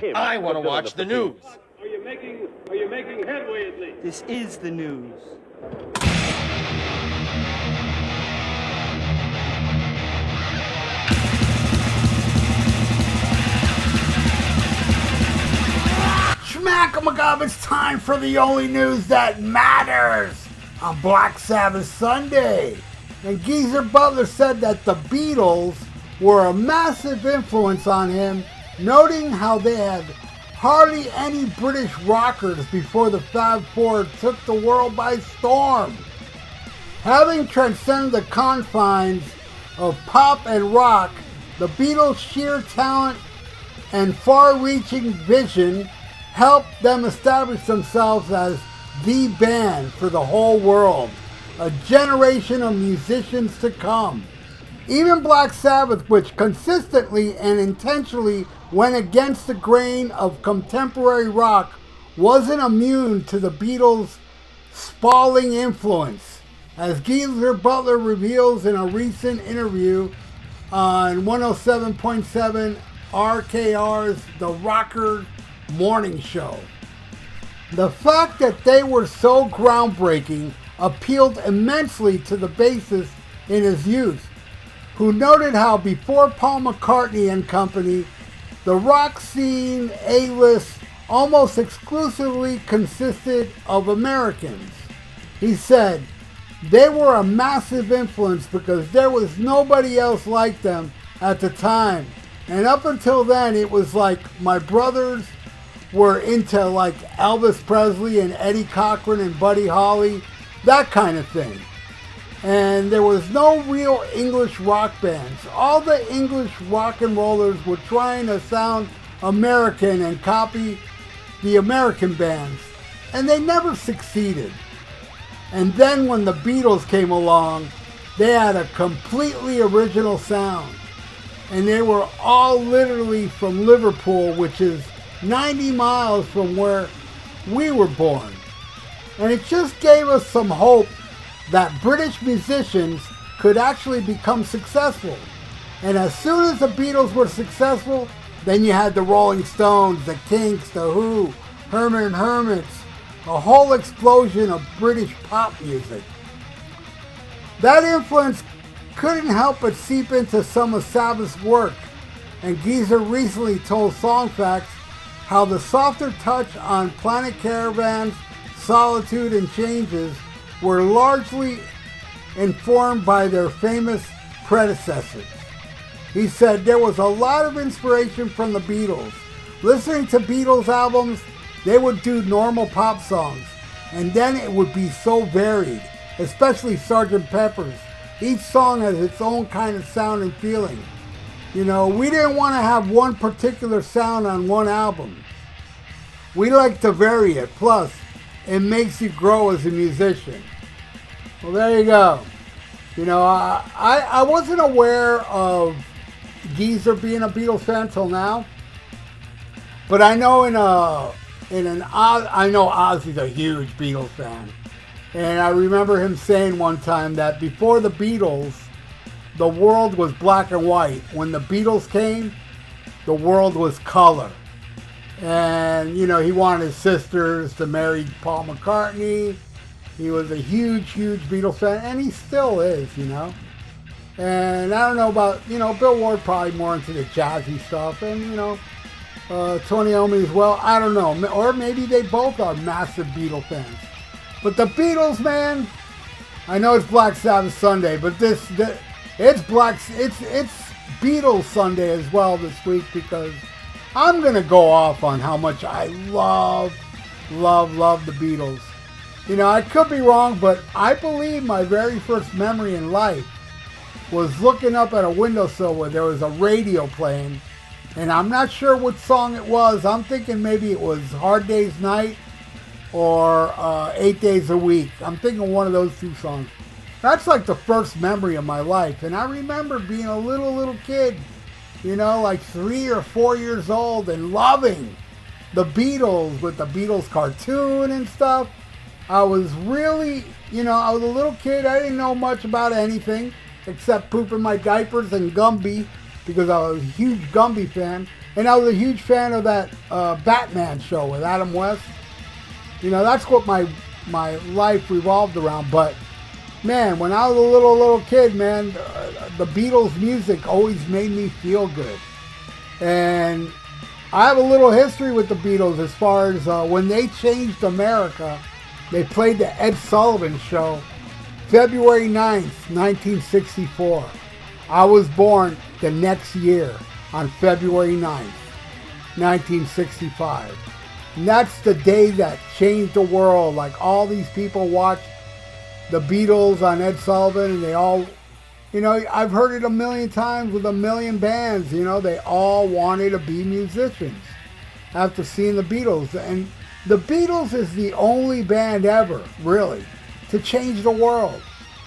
him. I want to watch the news. Are you making headway at least? This is the news. Schmack-a-magab, it's time for the only news that matters on Black Sabbath Sunday. And Geezer Butler said that the Beatles were a massive influence on him, noting how they had hardly any British rockers before the Fab Four took the world by storm. Having transcended the confines of pop and rock, the Beatles' sheer talent and far-reaching vision helped them establish themselves as the band for the whole world, a generation of musicians to come. Even Black Sabbath, which consistently and intentionally went against the grain of contemporary rock, wasn't immune to the Beatles' spalling influence, as Geezer Butler reveals in a recent interview on 107.7 RKR's The Rocker Morning Show. The fact that they were so groundbreaking appealed immensely to the bassist in his youth, who noted how before Paul McCartney and company, the rock scene A-list almost exclusively consisted of Americans. He said, they were a massive influence because there was nobody else like them at the time. And up until then, it was like my brothers were into like Elvis Presley and Eddie Cochran and Buddy Holly, that kind of thing. And there was no real English rock bands. All the English rock and rollers were trying to sound American and copy the American bands, and they never succeeded. And then when the Beatles came along, they had a completely original sound. And they were all literally from Liverpool, which is 90 miles from where we were born. And it just gave us some hope that British musicians could actually become successful. And as soon as the Beatles were successful, then you had the Rolling Stones, the Kinks, the Who, Herman and Hermits, a whole explosion of British pop music. That influence couldn't help but seep into some of Sabbath's work, and Geezer recently told Songfacts how the softer touch on Planet Caravan's Solitude and Changes were largely informed by their famous predecessors. He said there was a lot of inspiration from the Beatles. Listening to Beatles albums, they would do normal pop songs, and then it would be so varied, especially Sgt. Pepper's. Each song has its own kind of sound and feeling. You know, we didn't want to have one particular sound on one album. We like to vary it. Plus, it makes you grow as a musician. Well, there you go. You know, I wasn't aware of Geezer being a Beatles fan till now, but I know I know Ozzy's a huge Beatles fan, and I remember him saying one time that before the Beatles, the world was black and white. When the Beatles came, the world was color. And, you know, he wanted his sisters to marry Paul McCartney. He was a huge, huge Beatles fan, and he still is, you know. And I don't know about, you know, Bill Ward probably more into the jazzy stuff, and, you know, Tony Iommi as well. I don't know. Or maybe they both are massive Beatles fans. But the Beatles, man, I know it's Black Sabbath Sunday, but it's Beatles Sunday as well this week, because I'm going to go off on how much I love the Beatles. You know, I could be wrong, but I believe my very first memory in life was looking up at a windowsill where there was a radio playing, and I'm not sure what song it was. I'm thinking maybe it was Hard Day's Night or 8 Days a Week. I'm thinking one of those two songs. That's like the first memory of my life, and I remember being a little kid, you know, like 3 or 4 years old, and loving the Beatles with the Beatles cartoon and stuff. I was really, you know, I was a little kid. I didn't know much about anything except pooping my diapers and Gumby, because I was a huge Gumby fan. And I was a huge fan of that Batman show with Adam West. You know, that's what my life revolved around. But man, when I was a little kid, man, the Beatles music always made me feel good. And I have a little history with the Beatles as far as when they changed America. They played the Ed Sullivan Show, February 9th, 1964. I was born the next year on February 9th, 1965. And that's the day that changed the world. Like, all these people watched the Beatles on Ed Sullivan, and they all, you know, I've heard it a million times with a million bands, you know, they all wanted to be musicians after seeing the Beatles. And the Beatles is the only band ever, really, to change the world.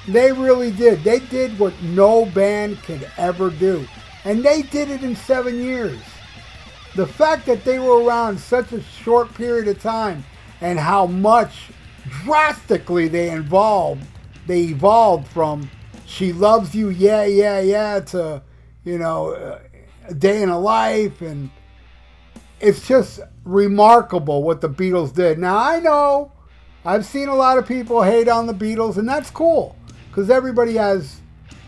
They really did. They did what no band could ever do. And they did it in 7 years. The fact that they were around such a short period of time and how much drastically they evolved from She Loves You, Yeah, Yeah, Yeah, to, you know, A Day in a Life. And it's just remarkable what the Beatles did. Now, I know I've seen a lot of people hate on the Beatles, and that's cool, because everybody has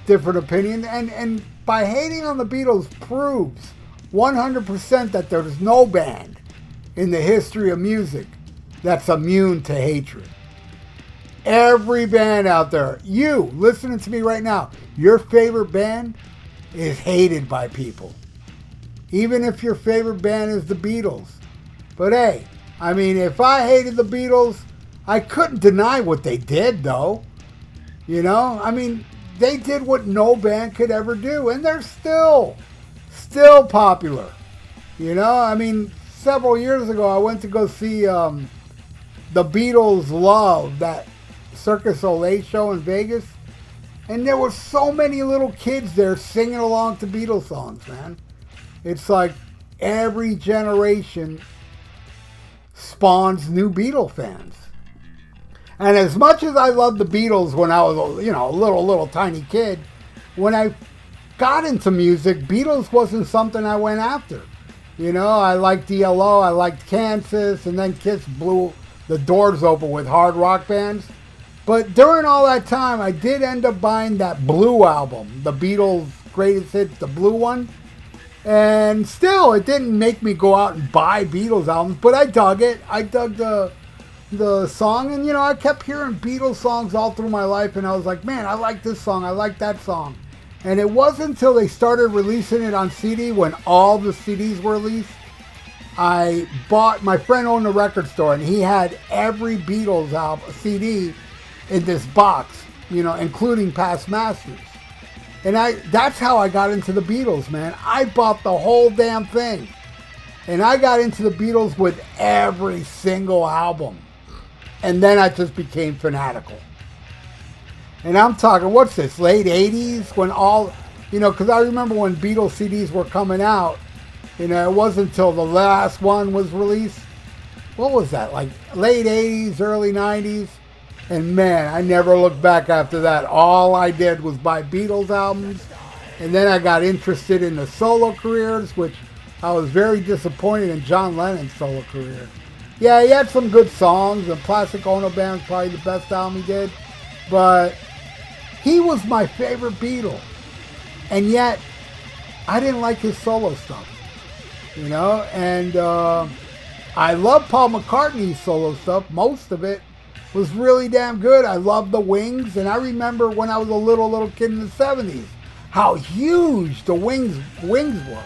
different opinions. And by hating on the Beatles proves 100% that there's no band in the history of music that's immune to hatred. Every band out there, you listening to me right now, your favorite band is hated by people. Even if your favorite band is the Beatles. But hey, I mean, if I hated the Beatles, I couldn't deny what they did, though. You know, I mean, they did what no band could ever do, and they're still popular. You know, I mean, several years ago, I went to go see the Beatles Love, that Circus Olay show in Vegas, and there were so many little kids there singing along to Beatles songs, man. It's like every generation spawns new Beatle fans. And as much as I loved the Beatles when I was, you know, a little tiny kid, when I got into music, Beatles wasn't something I went after. You know, I liked DLO, I liked Kansas, and then Kiss blew the doors open with hard rock bands. But during all that time, I did end up buying that Blue album, the Beatles' greatest hits, the Blue one. And still, it didn't make me go out and buy Beatles albums, but I dug it. I dug the song, and you know, I kept hearing Beatles songs all through my life, and I was like, man, I like this song, I like that song. And it wasn't until they started releasing it on CD, when all the CDs were released, I bought, my friend owned a record store, and he had every Beatles album CD in this box, you know, including Past Masters. And that's how I got into the Beatles, man. I bought the whole damn thing. And I got into the Beatles with every single album. And then I just became fanatical. And I'm talking, what's this, late 80s? When all, you know, because I remember when Beatles CDs were coming out, you know, it wasn't until the last one was released. What was that, like late 80s, early 90s? And man, I never looked back after that. All I did was buy Beatles albums. And then I got interested in the solo careers, which I was very disappointed in John Lennon's solo career. Yeah, he had some good songs, and Plastic Ono Band's probably the best album he did. But he was my favorite Beatle. And yet, I didn't like his solo stuff. You know? And I love Paul McCartney's solo stuff. Most of it was really damn good. I love the Wings, and I remember when I was a little kid in the 70s, how huge the Wings were.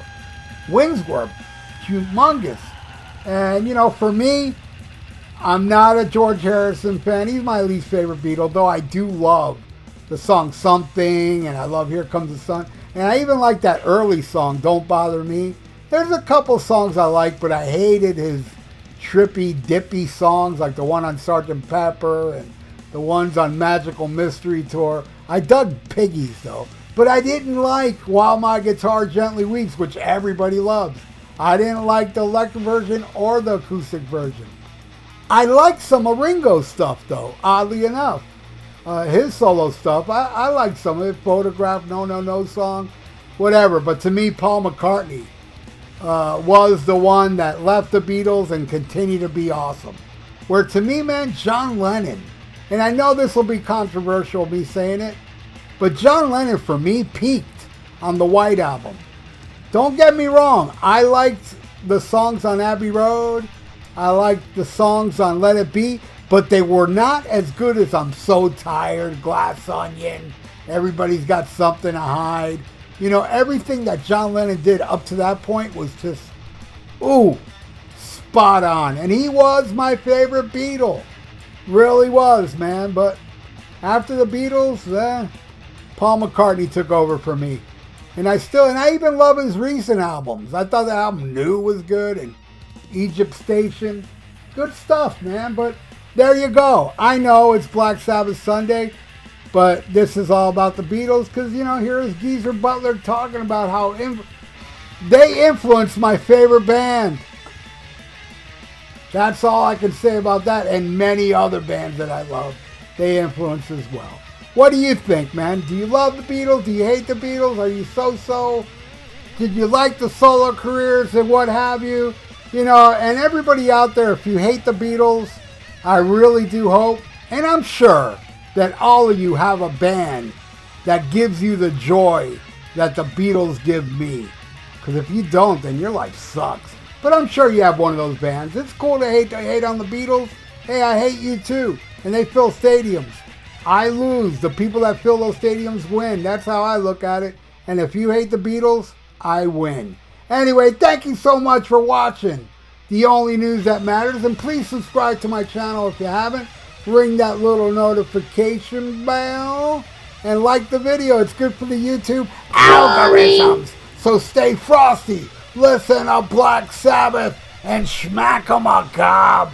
Wings were humongous. And, you know, for me, I'm not a George Harrison fan. He's my least favorite Beatle, though I do love the song Something, and I love Here Comes the Sun. And I even like that early song, Don't Bother Me. There's a couple songs I like, but I hated his trippy, dippy songs like the one on Sgt. Pepper and the ones on Magical Mystery Tour. I dug Piggies, though. But I didn't like While My Guitar Gently Weeps, which everybody loves. I didn't like the electric version or the acoustic version. I like some of Ringo's stuff, though, oddly enough. His solo stuff, I like some of it. Photograph, No No No song, whatever. But to me, Paul McCartney, was the one that left the Beatles and continued to be awesome. Where to me, man, John Lennon, and I know this will be controversial, me saying it, but John Lennon for me peaked on the White Album. Don't get me wrong, I liked the songs on Abbey Road, I liked the songs on Let It Be, but they were not as good as I'm So Tired, Glass Onion, Everybody's Got Something to Hide. You know, everything that John Lennon did up to that point was just, ooh, spot on. And he was my favorite Beatle. Really was, man. But after the Beatles, Paul McCartney took over for me. And I even love his recent albums. I thought the album New was good and Egypt Station. Good stuff, man. But there you go. I know it's Black Sabbath Sunday. But this is all about the Beatles because, you know, here is Geezer Butler talking about how they influenced my favorite band. That's all I can say about that, and many other bands that I love. They influenced as well. What do you think, man? Do you love the Beatles? Do you hate the Beatles? Are you so-so? Did you like the solo careers and what have you? You know, and everybody out there, if you hate the Beatles, I really do hope, and I'm sure that all of you have a band that gives you the joy that the Beatles give me. Because if you don't, then your life sucks. But I'm sure you have one of those bands. It's cool to hate on the Beatles. Hey, I hate you too. And they fill stadiums. I lose. The people that fill those stadiums win. That's how I look at it. And if you hate the Beatles, I win. Anyway, thank you so much for watching The Only News That Matters. And please subscribe to my channel if you haven't. Ring that little notification bell and like the video. It's good for the YouTube algorithms. So stay frosty, listen to Black Sabbath, and smack 'em a gob.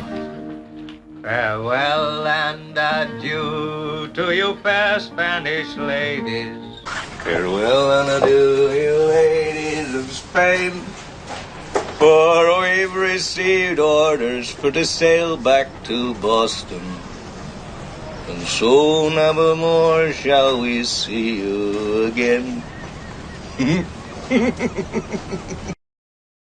Farewell and adieu to you fair Spanish ladies. Farewell and adieu, you ladies of Spain. For we've received orders for to sail back to Boston. And so never more shall we see you again.